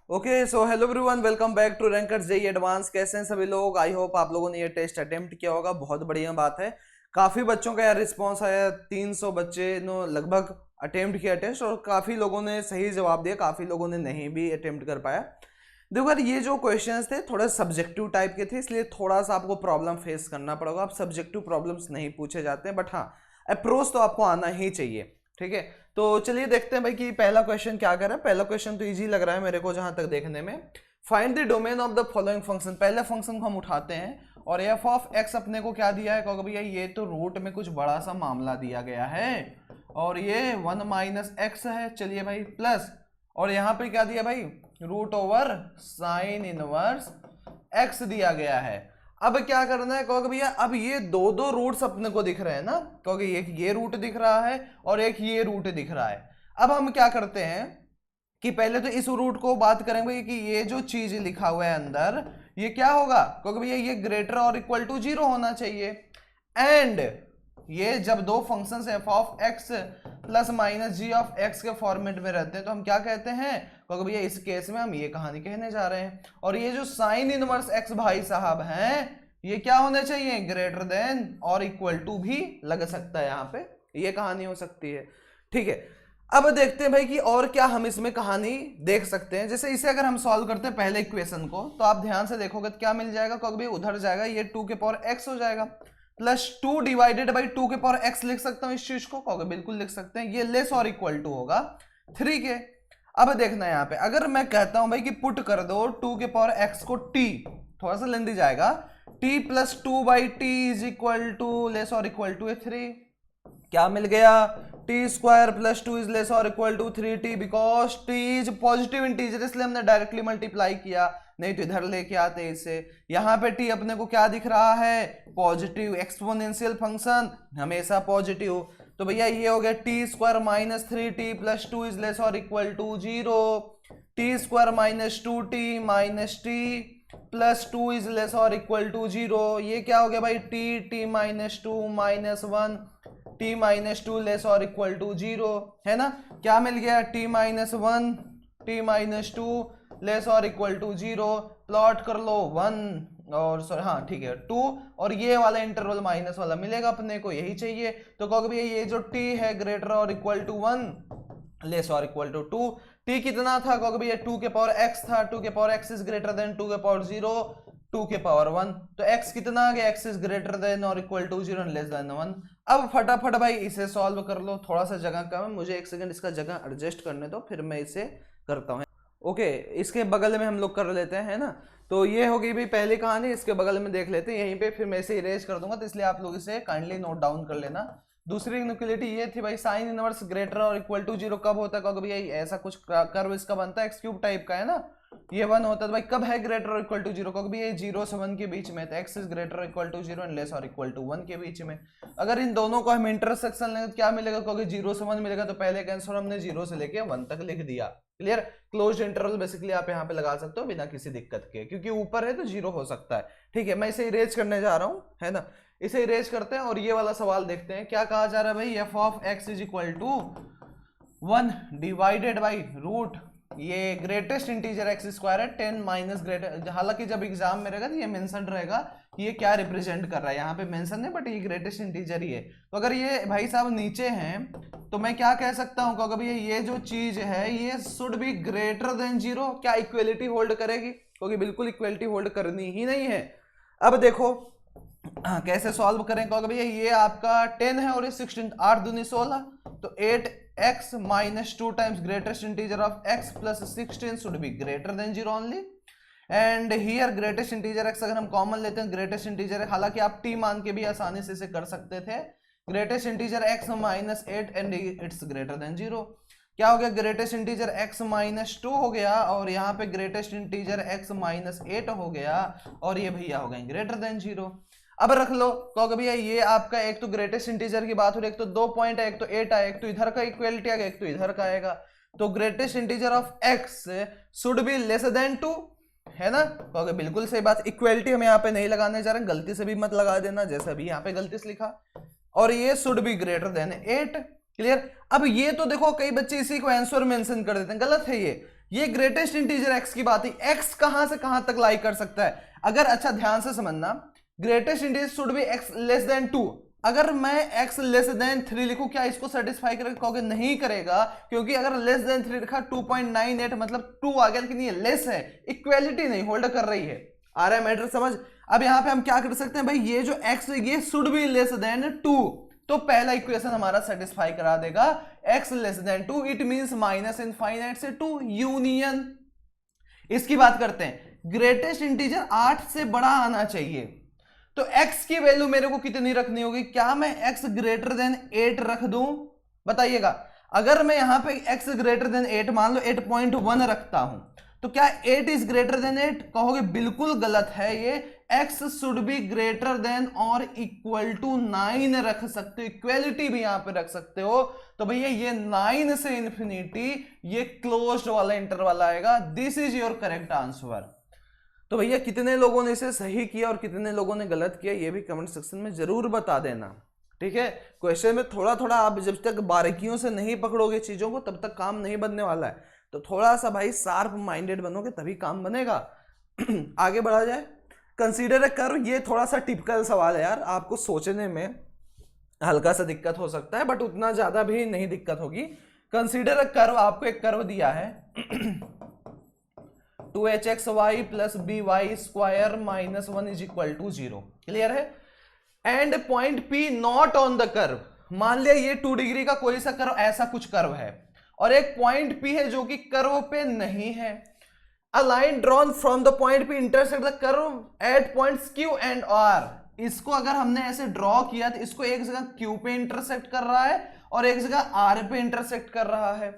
Okay so hello everyone, welcome back to Rankers JEE advance. कैसे हैं सभी लोग? आई होप आप लोगों ने ये टेस्ट अटेम्प्ट किया होगा। बहुत बढ़िया बात है। काफी बच्चों का यार रिस्पांस आया। 300 बच्चे ने लगभग अटेम्प्ट किया टेस्ट और काफी लोगों ने सही जवाब दिया, काफी लोगों ने नहीं भी अटेम्प्ट कर पाया। देखो यार, ये जो क्वेश्चंस थे थोड़ा सब्जेक्टिव टाइप के थे, इसलिए थोड़ा सा आपको प्रॉब्लम फेस करना पड़ेगा। आप सब्जेक्टिव प्रॉब्लम्स नहीं पूछे जाते हैं, बट हाँ अप्रोच तो आपको आना ही चाहिए। ठीक है, तो चलिए देखते हैं भाई कि पहला क्वेश्चन क्या कर रहा है। पहला क्वेश्चन तो इजी लग रहा है मेरे को जहां तक देखने में। Find the domain of the following function. पहले फंक्शन को हम उठाते हैं और एफ ऑफ एक्स अपने को क्या दिया है, क्योंकि भैया ये तो रूट में कुछ बड़ा सा मामला दिया गया है और ये 1 माइनस एक्स है। चलिए भाई प्लस, और यहाँ पे क्या दिया भाई, root over sine inverse x दिया गया है। अब क्या करना है, क्योंकि भैया अब ये दो दो रूट्स अपने को दिख रहे हैं ना, क्योंकि एक ये रूट दिख रहा है और एक ये रूट दिख रहा है। अब हम क्या करते हैं कि पहले तो इस रूट को बात करेंगे कि ये जो चीज लिखा हुआ है अंदर ये क्या होगा, क्योंकि भैया ये ग्रेटर और इक्वल टू 0 होना चाहिए। एंड ये जब दो function f of x plus minus g of x के फॉर्मेट में रहते हैं तो हम क्या कहते हैं, क्योंकि भैया इस केस में हम ये कहानी कहने जा रहे हैं। और ये जो साइन इनवर्स एक्स भाई साहब हैं ये क्या होने चाहिए, ग्रेटर देन और इक्वल टू भी लग सकता है, यहाँ पे ये कहानी हो सकती है। ठीक है, अब देखते हैं भाई कि और क्या हम इसमें कहानी देख सकते हैं। जैसे इसे अगर हम सॉल्व करते हैं पहले इक्वेशन को, तो आप ध्यान से देखोगे तो क्या मिल जाएगा, क्योंकि भाई उधर जाएगा ये 2 के पावर x हो जाएगा प्लस 2 डिवाइडेड बाई 2 के पावर x लिख सकता हूं इस चीज को, क्योंकि बिल्कुल लिख सकते हैं। ये लेस और इक्वल टू होगा 3 के। अब देखना है यहाँ पे, अगर मैं कहता हूं भाई कि पुट कर दो 2 के पावर x को t, थोड़ा सा लेंदी जाएगा, t plus 2 by T is equal to less और इक्वल टू 3। क्या मिल गया, T square plus 2 is less और equal to 3t, because t is positive integer, इसलिए हमने डायरेक्टली मल्टीप्लाई किया, नहीं तो इधर लेके आते इसे। यहाँ पे t अपने को क्या दिख रहा है, पॉजिटिव। एक्सपोनेंशियल फंक्शन हमेशा पॉजिटिव, तो भैया ये हो गया T square minus 3t plus 2 is less और equal to 0। T square minus 2t minus T plus 2 is less और इक्वल टू 0। ये क्या हो गया भाई, T minus 2 minus 1 t minus 2 less और इक्वल टू 0, है ना। क्या मिल गया, t minus 1 t minus 2 less और इक्वल टू 0। प्लॉट कर लो 1 और सॉरी हाँ ठीक है 2, और ये वाला इंटरवल माइनस वाला मिलेगा अपने को, यही चाहिए। तो कहोगे भैया ये जो t है ग्रेटर और इक्वल टू 1 लेस और इक्वल टू 2, t कितना था, कहोगे भैया 2 के पावर x था, 2 के power x is greater than 2 के पावर 0, 2 के पावर 1, तो x कितना आ गया, x इज ग्रेटर देन और इक्वल टू 0 लेस देन 1। अब फटाफट भाई इसे सॉल्व कर लो। थोड़ा सा जगह कम है, मुझे एक सेकंड इसका जगह एडजस्ट करने दो, फिर मैं इसे करता हूँ। ओके, इसके बगल में हम लोग कर लेते हैं, है ना। तो ये हो गई भाई पहली कहानी, इसके बगल में देख लेते हैं यहीं पे, फिर मैं इसे इरेज कर दूंगा, तो इसलिए आप लोग इसे काइंडली नोट डाउन कर लेना। दूसरी इनइक्वालिटी ये थी भाई, साइन इनवर्स ग्रेटर और इक्वल टू 0 कब होता है, क्योंकि भैया ऐसा कुछ कर्व इसका बनता है, एक्स क्यूब टाइप का है ना, ये 1 होता है। तो भाई कब है ग्रेटर और इक्वल टू 0, क्योंकि भाई ये 0 से 1 के बीच में, तो x इज ग्रेटर और इक्वल टू 0 एंड लेस और इक्वल टू 1 के बीच में। अगर इन दोनों को हम इंटरसेक्शन लेंगे तो क्या मिलेगा, क्योंकि 0 से 1 मिलेगा, तो पहले का आंसर हमने 0 से लेके 1 तक लिख दिया। क्लियर, क्लोज्ड इंटरवल बेसिकली आप यहाँ पे लगा सकते हो बिना किसी दिक्कत के, क्योंकि ऊपर है तो 0 हो सकता है। ठीक है, मैं इसे इरेज करने जा रहा हूँ, है ना। इसे इरेज करते हैं और ये वाला सवाल देखते हैं। क्या कहा जा रहा है भाई, f of x is equal to 1 divided by root, ये ग्रेटेस्ट इंटीजर एक्स स्क्वायर है 10 माइनस ग्रेटर। हालांकि जब एग्जाम में रहेगा तो ये मेंशन रहेगा कि ये क्या रिप्रेजेंट कर रहा है, यहाँ पे मेंशन है बट ये ग्रेटेस्ट इंटीजर ही है। तो अगर ये भाई साहब नीचे हैं तो मैं क्या कह सकता हूँ, क्योंकि भैया ये जो चीज है ये शुड बी ग्रेटर देन 0। क्या इक्वलिटी होल्ड करेगी, क्योंकि बिल्कुल इक्वलिटी होल्ड करनी ही नहीं है। अब देखो कैसे सॉल्व करें, क्योंकि भैया ये आपका 10 है और ये 16, 8 दूनी 16, तो 8x minus 2 times greatest integer of x plus 16 should be greater than 0 only. And here greatest integer x अगर हम कॉमन लेते हैं ग्रेटेस्ट इंटीजर है, हालांकि आप t मान के भी आसानी से इसे कर सकते थे। Greatest integer x minus 8 and it's greater than 0। क्या हो गया, ग्रेटेस्ट इंटीजर x माइनस 2 हो गया और यहाँ पे ग्रेटेस्ट इंटीजर x माइनस 8 हो गया, और ये भैया हो गए ग्रेटर देन 0। अब रख लो, क्योंकि भैया ये आपका एक तो ग्रेटेस्ट इंटीजर की बात हो रही है, एक तो 2 पॉइंट है, एक तो 8 आया, एक तो इधर का इक्वलिटी आ गया, एक तो इधर का आएगा। तो greatest integer of x should be less than 2, है ना, क्योंकि बिल्कुल सही बात। इक्वलिटी हम यहाँ पे नहीं लगाने जा रहे, गलती से भी मत लगा देना, जैसा भी यहाँ पे गलती से लिखा। और ये should be greater than 8। Clear. अब ये तो देखो कई बच्चे इसी को आंसर मेंशन कर देते हैं, गलत है ये ग्रेटेस्ट इंटीजर एक्स की बात है, एक्स कहां से कहां तक लाई कर सकता है। अगर अच्छा ध्यान से समझना, greatest integer should be x less than 2। अगर मैं x लेस देन 3 लिखूं, क्या इसको सेटिस्फाई करेगा? कहोगे नहीं करेगा, क्योंकि अगर लेस देन 3 लिखा 2.98 मतलब 2 आ गया, लेकिन ये लेस है, इक्वेलिटी नहीं होल्ड कर रही है। आ रहा है मैटर समझ? अब यहां पे हम क्या कर सकते हैं भाई, ये जो x ये शुड बी लेस देन 2, तो पहला इक्वेशन हमारा सेटिस्फाई करा देगा, x less than 2, it means minus infinite से 2 यूनियन। इसकी बात करते हैं, ग्रेटेस्ट इंटीजर 8 से बड़ा आना चाहिए, तो x की वैल्यू मेरे को कितनी रखनी होगी? क्या मैं x ग्रेटर देन 8 रख दूं? बताइएगा। अगर मैं यहां पे x ग्रेटर देन 8 मान लो 8.1 रखता हूं, तो क्या 8 इज ग्रेटर देन 8? कहोगे बिल्कुल गलत है ये, x should be greater than और इक्वल टू 9 रख सकते हो, इक्वेलिटी भी यहां पे रख सकते हो। तो भैया ये 9 से इंफिनिटी, ये क्लोज्ड वाला इंटरवल आएगा। This is your correct answer. तो भैया कितने लोगों ने इसे सही किया और कितने लोगों ने गलत किया, ये भी कमेंट सेक्शन में जरूर बता देना, ठीक है। क्वेश्चन में थोड़ा थोड़ा आप जब तक बारीकियों से नहीं पकड़ोगे चीजों को, तब तक काम नहीं बनने वाला है। तो थोड़ा सा भाई शार्प माइंडेड बनोगे तभी काम बनेगा। आगे बढ़ा जाए। कंसीडर अ कर्व, ये थोड़ा सा टिपिकल सवाल है यार, आपको सोचने में हल्का सा दिक्कत हो सकता है, बट उतना ज्यादा भी नहीं दिक्कत होगी। कंसीडर अ कर्व, आपको एक कर्व दिया है 2hxy plus by square minus 1 is equal to 0, clear है। And point P not on the curve, मान लिया ये 2 डिग्री का कोई सा कर्व, ऐसा कुछ कर्व है, और एक पॉइंट P है जो कि कर्व पे नहीं है। A line drawn from the point P intersect the curve at points Q and R। इसको अगर हमने ऐसे ड्रॉ किया तो इसको एक जगह Q पे इंटरसेक्ट कर रहा है और एक जगह R पे इंटरसेक्ट कर रहा है।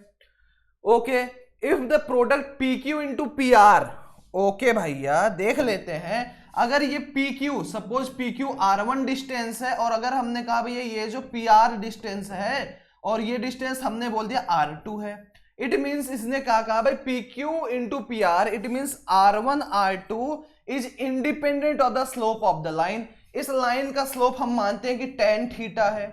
Okay, if the product PQ into PR, okay भैया देख लेते हैं। अगर ये PQ, suppose PQ R1 distance है, और अगर हमने कहा भैया ये जो PR डिस्टेंस है और ये डिस्टेंस हमने बोल दिया R2 है, इट मींस इसने क्या कहा भाई, PQ into PR, it means R1 R2 is independent of the slope of the line. इस लाइन का स्लोप हम मानते हैं कि tan थीटा है,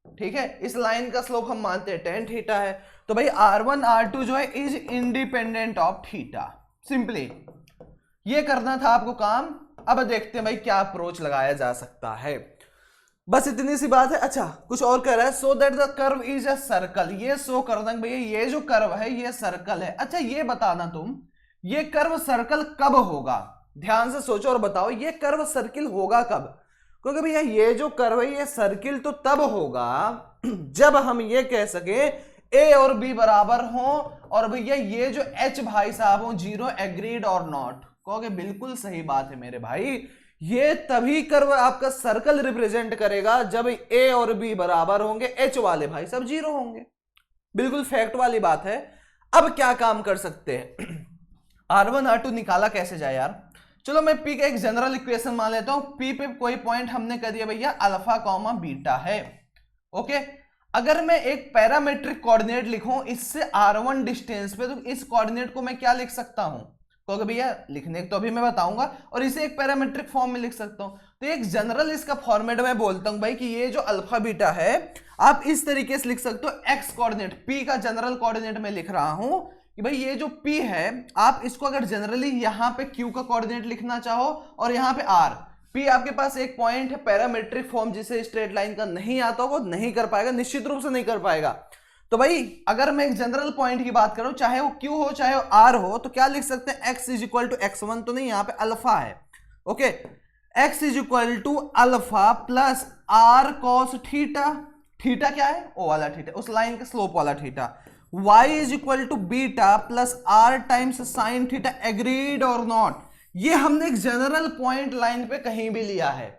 ठीक है, इस लाइन का स्लोप हम मानते हैं tan थीटा है। तो भाई R1 R2 जो है is independent of theta. Simply ये करना था आपको काम। अब देखते हैं भाई क्या अप्रोच लगाया जा सकता है, बस इतनी सी बात है। अच्छा, कुछ और कह रहा है, so that the curve is a circle, ये शो करना भैया ये जो कर्व है ये सर्कल है। अच्छा ये बताना तुम, ये कर्व सर्कल कब होगा? ध्यान से सोचो और बताओ ये कर्व सर्किल होगा कब? क्योंकि भैया ये जो कर्व है ये सर्किल तो तब होगा जब हम ये कह सके ए और बी बराबर हो, और भैया ये जो एच भाई साहब हो 0, एग्रीड और नॉट। कहोगे बिल्कुल सही बात है मेरे भाई, ये तभी कर्व आपका सर्कल रिप्रेजेंट करेगा जब ए और बी बराबर होंगे, एच वाले भाई सब 0 होंगे। बिल्कुल फैक्ट वाली बात है। अब क्या काम कर सकते हैं? R1 R2 निकाला कैसे जाए यार? चलो मैं P का एक जनरल इक्वेशन मान लेता हूं। P पे कोई पॉइंट हमने कर दिया भैया अल्फा कॉमा बीटा है, ओके। अगर मैं एक पैरामेट्रिक कोऑर्डिनेट लिखूं इससे R1 डिस्टेंस पे, तो इस कोऑर्डिनेट को मैं क्या लिख सकता हूं? क्योंकि भैया लिखने तो अभी मैं बताऊंगा, और इसे एक पैरामेट्रिक फॉर्म में लिख सकता हूं। तो एक जनरल इसका फॉर्मेट में बोलता हूं भाई कि ये जो अल्फा बीटा है आप इस तरीके से लिख सकते हो, एक्स कोऑर्डिनेट P का जनरल कोऑर्डिनेट में लिख रहा हूं कि भाई ये जो P है आप इसको अगर जनरली यहां पे Q का कोऑर्डिनेट लिखना चाहो और यहां पे R, P आपके पास एक पॉइंट है पैरामेट्रिक फॉर्म जिसे स्ट्रेट लाइन का नहीं आता होगा, नहीं कर पाएगा, निश्चित रूप से नहीं कर पाएगा। तो भाई अगर मैं एक जनरल पॉइंट की बात करूं, चाहे वो Q हो चाहे वो R हो, तो क्या लिख सकते हैं? x is equal to x1 तो नहीं, यहां पे अल्फा है, okay. x is equal to alpha plus r cos theta, theta क्या है? ओ वाला थीटा, उस लाइन का स्लोप वाला theta. y is equal to beta plus r times sine theta, agreed और नॉट। ये हमने एक जनरल पॉइंट लाइन पे कहीं भी लिया है,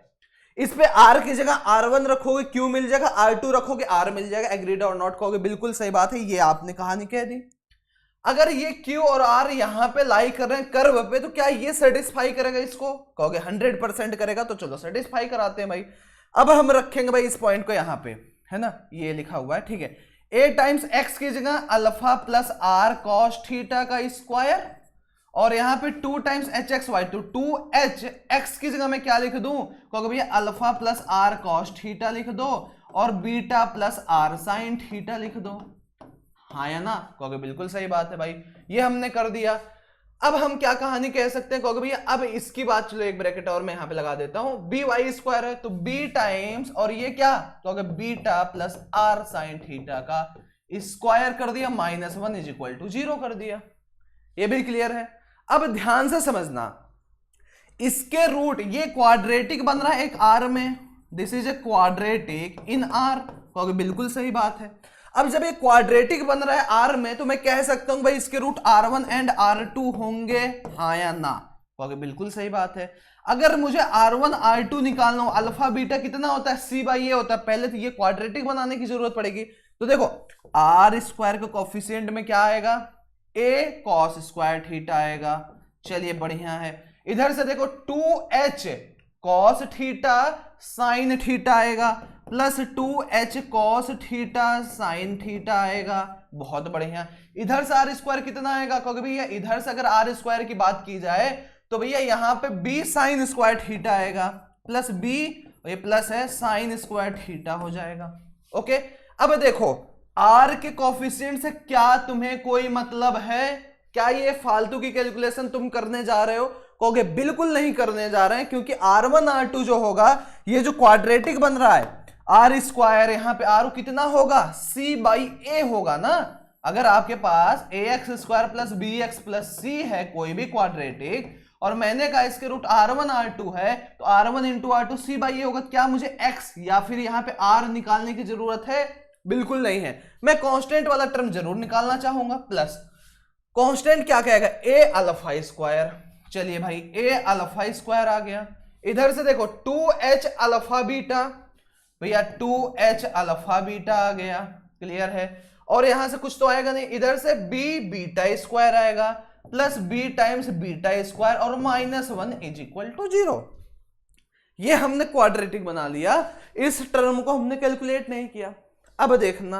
इस पे R की जगह R1 रखोगे Q मिल जाएगा, R2 रखोगे R मिल जाएगा, एग्रीड और नॉट कहोगे, बिल्कुल सही बात है, ये आपने कहानी कह दी। अगर ये Q और R यहां पे लाई कर रहे हैं कर्व पे, तो क्या ये सेटिस्फाई करेगा इसको? कहोगे 100% करेगा, तो चलो सेटिस्फाई कराते हैं भाई। अब हम रखेंगे भाई इस पॉइंट को यहां पे, है ना, ये लिखा हुआ है, ठीक है। a टाइम्स x की जगह alpha plus r cos theta का स्क्वायर, और यहां पे 2 टाइम्स एच एक्स वाई, तो 2h x की जगह मैं क्या लिख दूं? क्योंकि भैया alpha plus r cos theta लिख दो और beta plus r sin theta लिख दो, हाँ या ना? क्योंकि बिल्कुल सही बात है भाई, ये हमने कर दिया। अब हम क्या कहानी कह सकते हैं, कहोगे भैया अब इसकी बात, चलो एक ब्रैकेट और मैं यहां पे लगा देता हूं, बी वाई स्क्वायर है तो बी टाइम्स और ये क्या, कहोगे beta plus r sine theta का स्क्वायर कर दिया, -1 = 0 कर दिया। ये भी क्लियर है। अब ध्यान से समझना, इसके रूट, ये क्वाड्रेटिक बन रहा है एक आर में, this is a quadratic in are, कहोगे बिल्कुल सही बात है। अब जब ये क्वाड्रेटिक बन रहा है आर में, तो मैं कह सकता हूं भाई इसके रूट R1 एंड R2 होंगे, हाँ या ना, कहोगे बिल्कुल सही बात है। अगर मुझे R1 R2 निकालना हो, अल्फा बीटा कितना होता है, C/A होता है, पहले तो ये क्वाड्रेटिक बनाने की जरूरत पड़ेगी। तो देखो आर स्क्वायर का कोफिशिएंट में क्या आएगा, a cos स्क्वायर थीटा आएगा, चलिए बढ़िया है। इधर से देखो 2h cos theta sine theta आएगा plus 2h cos theta sine theta आएगा, बहुत बढ़िया। इधर से आर स्क्वायर कितना आएगा, क्योंकि भैया इधर से अगर आर स्क्वायर की बात की जाए तो भैया यहां पे b साइन स्क्वायर थीटा आएगा प्लस b, ये प्लस है साइन स्क्वायर थीटा हो जाएगा। ओके, अब देखो आर के कोफिशिएंट से क्या तुम्हें कोई मतलब है, क्या ये फालतू की कैलकुलेशन तुम करने जा रहे हो, कहोगे बिल्कुल नहीं करने जा रहे हैं, क्योंकि R1 R2 जो होगा, ये जो क्वाड्रेटिक बन रहा है आर स्क्वायर, यहां पे आर कितना होगा, C/A होगा ना। अगर आपके पास ax square plus bx plus c है कोई भी क्वाड्रेटिक, और मैंने कहा इसके रूट R1 R2 है, तो R1 इंटू R2 C/A होगा, क्या मुझे x या फिर यहां पे r निकालने की जरूरत है, बिल्कुल नहीं है। मैं कांस्टेंट वाला टर्म जरूर निकालना चाहूंगा, प्लस कांस्टेंट क्या कहेगा, a अल्फा स्क्वायर, चलिए भाई a अल्फा स्क्वायर आ गया। इधर से देखो 2h अल्फा बीटा, भैया 2h अल्फा बीटा आ गया, क्लियर है। और यहां से कुछ तो आएगा नहीं, इधर से b बीटा स्क्वायर आएगा plus b times beta square और -1 = 0। ये हमने क्वाड्रेटिक बना लिया, इस टर्म को हमने कैलकुलेट नहीं किया। अब देखना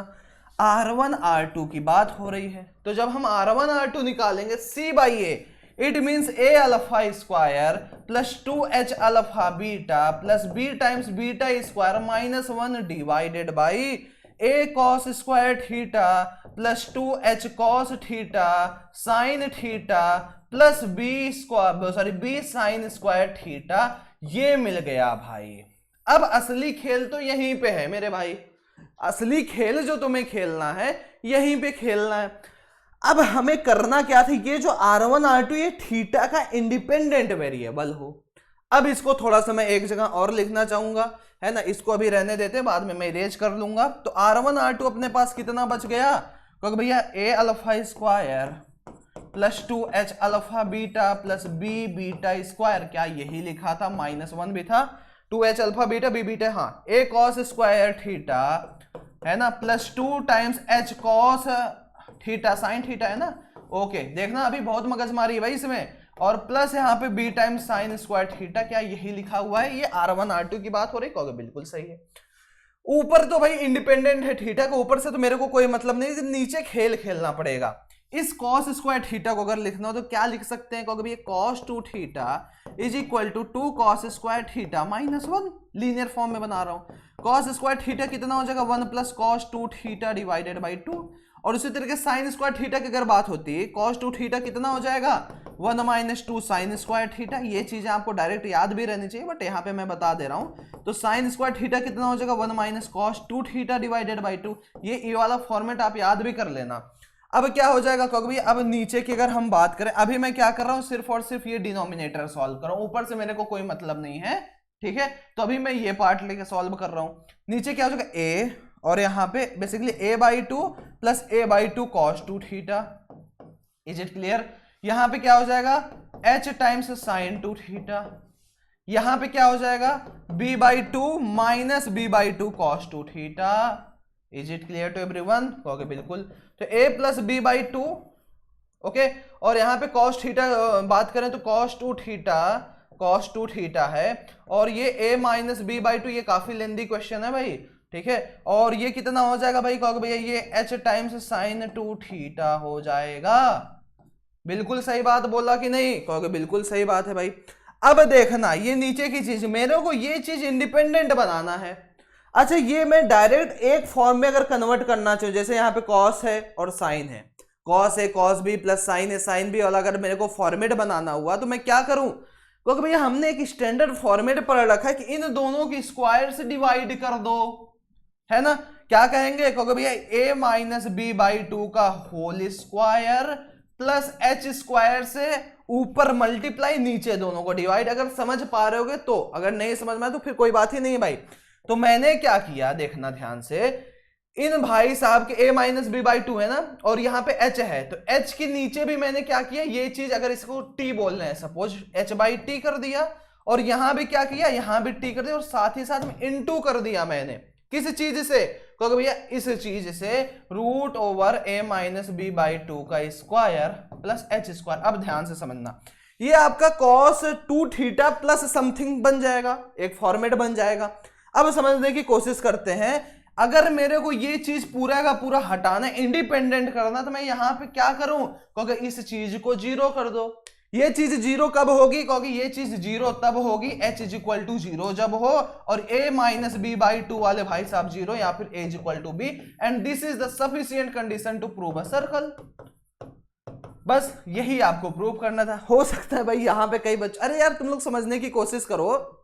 R1 R2 की बात हो रही है, तो जब हम R1 R2 निकालेंगे C/A, it means a alpha square plus 2h alpha beta plus b times beta square -1 divided by a cos square theta plus 2h cos theta sine theta plus b sine square theta, ये मिल गया भाई। अब असली खेल तो यहीं पे है मेरे भाई, असली खेल जो तुम्हें खेलना है यहीं पे खेलना है। अब हमें करना क्या था, ये जो R1 R2 ये थीटा का इंडिपेंडेंट वेरिएबल हो। अब इसको थोड़ा सा मैं एक जगह और लिखना चाहूंगा, है ना, इसको अभी रहने देते, बाद में मैं इरेज कर लूंगा। तो R1 R2 अपने पास कितना बच गया, क्योंकि भैया a alpha square plus 2h alpha beta plus b beta square, क्या यही लिखा था, -1 भी था, 2h alpha beta b beta, हाँ, a cos स्क्वायर थीटा है ना plus 2 times h cos theta sine theta, है ना। ओके, देखना अभी बहुत मगजमारी है भाई इसमें, और प्लस यहाँ पे b times sine square theta, क्या यही लिखा हुआ है, ये R1 R2 की बात हो रही, कहोगे बिल्कुल सही है। ऊपर तो भाई इंडिपेंडेंट है थीटा का, ऊपर से तो मेरे को कोई मतलब नहीं, नीचे खेल खेलना पड़ेगा। इस cos स्क्वायर थीटा को अगर लिखना हो तो क्या लिख सकते हैं, क्योंकि ये cos 2 theta is equal to 2 cos square theta -1, linear form में बना रहा हूं। cos स्क्वायर थीटा कितना हो जाएगा, 1 plus cos 2 theta divided by 2। और उसी तरीके साइन स्क्वायर थीटा की अगर बात होती है, cos 2 थीटा कितना हो जाएगा, 1 - 2 साइन स्क्वायर थीटा। ये चीजें आपको डायरेक्ट याद भी रहनी चाहिए, बट यहाँ पे मैं बता दे रहा हूँ। तो साइन स्क्वायर थीटा कितना हो जाएगा, 1 - cos 2 थीटा डिवाइडेड बाई 2। ये वाला फॉर्मेट आप याद भी कर लेना। अब क्या हो जाएगा, क्योंकि अब नीचे की अगर हम बात करें, अभी मैं क्या कर रहा हूँ, सिर्फ और सिर्फ ये डिनोमिनेटर सॉल्व कर रहा हूँ, ऊपर से मेरे को कोई मतलब नहीं है, ठीक है। तो अभी मैं ये पार्ट लेके सॉल्व कर रहा हूँ। नीचे क्या हो जाएगा, a, और यहाँ पे basically a/2 plus a/2 cos 2 theta, is it clear. यहाँ पे क्या हो जाएगा, h टाइम्स साइन 2 थीटा, यहाँ पे क्या हो जाएगा, b/2 minus b/2 cos 2 theta, is it clear to everyone, कहोगे बिल्कुल। तो a प्लस b/2, ओके, और यहाँ पे cos थीटा बात करें तो cos 2 थीटा है, और ये a माइनस b/2, ये काफी लेंदी क्वेश्चन है भाई, ठीक है। और ये कितना हो जाएगा भाई, कहोगे भैया ये h टाइम्स साइन 2 थीटा हो जाएगा। बिल्कुल सही बात बोला कि नहीं, कहोगे बिल्कुल सही बात है भाई। अब देखना ये नीचे की चीज, मेरे को ये चीज इंडिपेंडेंट बनाना है। अच्छा, ये मैं डायरेक्ट एक फॉर्म में अगर कन्वर्ट करना चाहूँ, जैसे यहाँ पे कॉस है और साइन है, cos A cos B plus sign A sine B वाला अगर मेरे को फॉर्मेट बनाना हुआ तो मैं क्या करूं, क्योंकि भैया हमने एक स्टैंडर्ड फॉर्मेट पढ़ रखा है कि इन दोनों की स्क्वायर से डिवाइड कर दो, है ना। क्या कहेंगे, क्योंकि भैया a minus B by two का whole square plus H square से ऊपर मल्टीप्लाई नीचे दोनों को डिवाइड। अगर समझ पा रहे होगे तो, अगर नहीं समझ में तो फिर कोई बात ही नहीं है भाई। तो मैंने क्या किया देखना ध्यान से, इन भाई साहब के a minus B by two है ना, और यहाँ पे h है, तो h के नीचे भी मैंने क्या किया, ये चीज अगर इसको t बोल रहे हैं सपोज h बाई टी कर दिया, और यहां भी क्या किया, यहां भी t कर दिया, और साथ ही साथ में इनटू कर दिया मैंने किस चीज से, क्योंकि भैया इस चीज से root over a minus B by two का स्क्वायर प्लस एच स्क्वायर। अब ध्यान से समझना, ये आपका cos 2 थीटा प्लस समथिंग बन जाएगा, एक फॉर्मेट बन जाएगा। अब समझने की कोशिश करते हैं, अगर मेरे को ये चीज पूरा का पूरा हटाना, इंडिपेंडेंट करना, तो मैं यहां पे क्या करूं, क्योंकि इस चीज को जीरो कर दो। ये चीज जीरो कब होगी, क्योंकि ये चीज जीरो तब होगी h is equal to zero जब हो, और a minus B by two वाले भाई साहब जीरो, या फिर a is equal to b, and this is the sufficient condition to prove a circle. बस यही आपको प्रूव करना था। हो सकता है भाई यहाँ पे कई बच्चे, अरे यार तुम लोग समझने की कोशिश करो,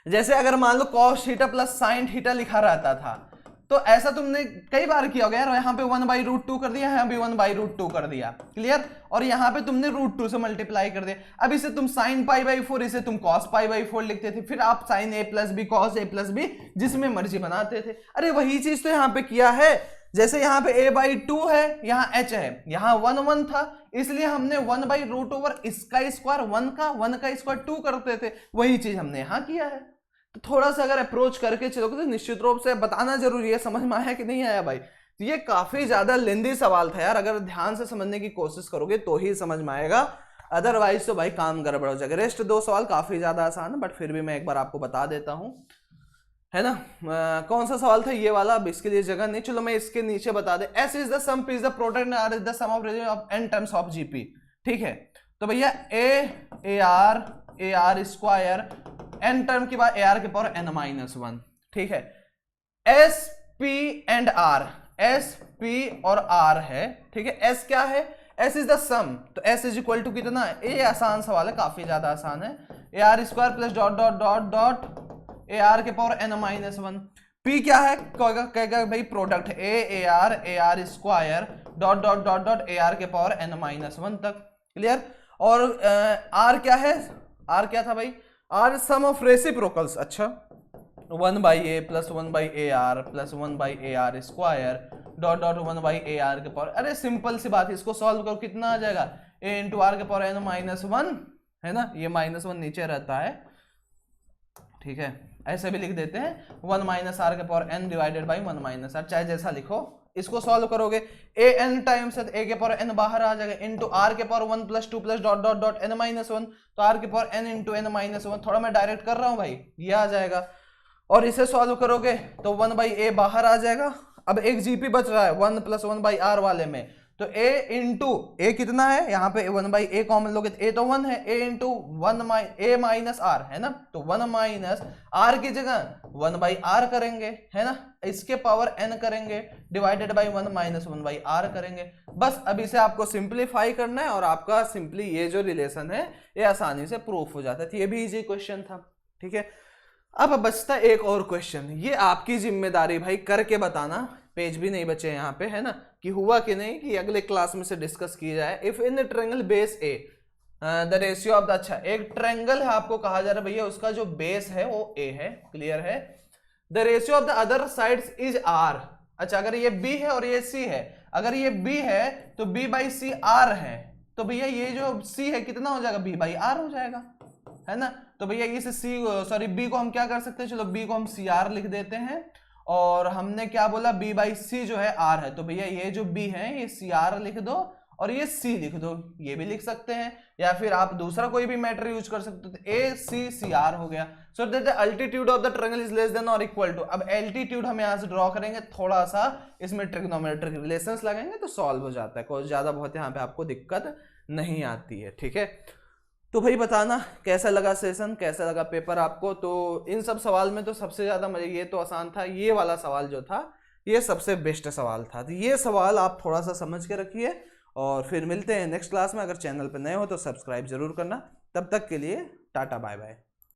जैसे अगर मान लो cos theta plus sine theta लिखा रहता था, तो ऐसा तुमने कई बार किया होगा यार, यहाँ पे 1/√2 कर दिया, यहाँ भी 1/√2 कर दिया, क्लियर, और यहाँ पे तुमने √2 से मल्टीप्लाई कर दिया। अब इसे तुम sin π/4, इसे तुम cos π/4 लिखते थे, फिर आप sin a plus b cos a plus b जिसमें मर्जी बनाते थे। अरे वही चीज तो यहाँ पे किया है, जैसे यहाँ पे a/2 है, यहाँ h है, यहाँ 1 1 था, इसलिए हमने 1/√ओवर इसका स्क्वायर 1 का स्क्वायर 2 करते थे, वही चीज हमने यहाँ किया है। तो थोड़ा सा अगर अप्रोच करके चलोगे तो निश्चित रूप से बताना जरूरी है, समझ में आया कि नहीं आया भाई। तो ये काफी ज्यादा लेंदी सवाल था यार, अगर ध्यान से समझने की कोशिश करोगे तो ही समझ में आएगा, अदरवाइज तो भाई काम गड़बड़ हो जाएगा। रेस्ट दो सवाल काफी ज्यादा आसान है, बट फिर भी मैं एक बार आपको बता देता हूँ, है ना। कौन सा सवाल था ये वाला, अब इसके लिए जगह नहीं, चलो मैं इसके नीचे बता दे। S is the sum, P is the product, and R is the sum of N terms of GP, ठीक है। तो भैया A R square, N term की बात, ए आर के पावर एन माइनस 1, ठीक है। S P and R, S P और आर है, ठीक है। एस क्या है, एस इज द सम, तो एस इज इक्वल टू कितना है, ये आसान सवाल है, काफी ज्यादा आसान है, ए R square plus dot dot dot dot A R के पावर एन माइनस 1। पी क्या है, कहेगा भाई product A R square dot dot dot dot A R के पावर एन माइनस 1 तक, क्लियर। और आर क्या है, आर क्या था भाई, आर सम ऑफ रेसिप्रोकल्स, अच्छा 1/a plus 1/ar plus 1/ar square dot dot 1/ar के पावर, अरे सिंपल सी बात है, इसको सॉल्व करो कितना आ जाएगा, a इंटू आर के पावर एन माइनस 1, है ना, ये -1 नीचे रहता है, ठीक है। ऐसे भी लिख देते हैं 1 माइनस आर के power n divided by 1 minus r, चाहे जैसा लिखो। इसको सॉल्व करोगे ए एन टाइम्स है, ए के पावर एन बाहर आ जाएगा, इंटू आर के power 1 plus 2 plus dot dot dot n minus 1, तो आर के power n into n minus 1, थोड़ा मैं डायरेक्ट कर रहा हूं भाई, ये आ जाएगा। और इसे सॉल्व करोगे तो 1/a बाहर आ जाएगा। अब एक जीपी बच रहा है 1 प्लस 1/r वाले में, तो a इंटू ए कितना है, यहाँ पे 1/a कॉमन लोगे तो a तो 1 है, a into a minus r, है ना, तो 1 माइनस आर की जगह 1/r करेंगे, है ना, इसके पावर n करेंगे डिवाइडेड बाई 1 माइनस 1/r करेंगे। बस अब इसे आपको सिंप्लीफाई करना है और आपका सिंपली ये जो रिलेशन है ये आसानी से प्रूफ हो जाता है। तो ये भी इजी क्वेश्चन था, ठीक है। अब बचता एक और क्वेश्चन, ये आपकी जिम्मेदारी भाई करके बताना, पेज भी नहीं बचे यहाँ पे, है ना, कि हुआ कि नहीं, कि अगले क्लास में से डिस्कस की जाए। If in the triangle base A the ratio of the, अच्छा एक ट्रायंगल है, आपको कहा जा रहा है भैया उसका जो बेस है वो ए है, क्लियर है, the ratio of the other sides is r. अच्छा अगर ये बी है और ये सी है, अगर ये बी है तो बी बाई सी आर है, तो भैया ये जो सी है कितना हो जाएगा, बी बाई आर हो जाएगा, है ना। तो भैया इस बी को हम क्या कर सकते हैं, चलो बी को हम सी आर लिख देते हैं, और हमने क्या बोला, बी बाई सी जो है आर है, तो भैया ये जो बी है ये सी आर लिख दो और ये सी लिख दो, ये भी लिख सकते हैं, या फिर आप दूसरा कोई भी मैटर यूज कर सकते हो, तो ए सी सी आर हो गया। So that the altitude of the triangle is less than और इक्वल टू, अब एल्टीट्यूड हम यहाँ से ड्रॉ करेंगे, थोड़ा सा इसमें ट्रिग्नोमेट्रिक रिलेशंस लगाएंगे तो सॉल्व हो जाता है, कोई ज्यादा बहुत यहाँ पे आपको दिक्कत नहीं आती है, ठीक है। तो भाई बताना कैसा लगा सेशन, कैसा लगा पेपर आपको। तो इन सब सवाल में तो सबसे ज्यादा मजा, ये तो आसान था, ये वाला सवाल जो था ये सबसे बेस्ट सवाल था। तो ये सवाल आप थोड़ा सा समझ के रखिए और फिर मिलते हैं नेक्स्ट क्लास में। अगर चैनल पर नए हो तो सब्सक्राइब जरूर करना। तब तक के लिए टाटा बाय बाय।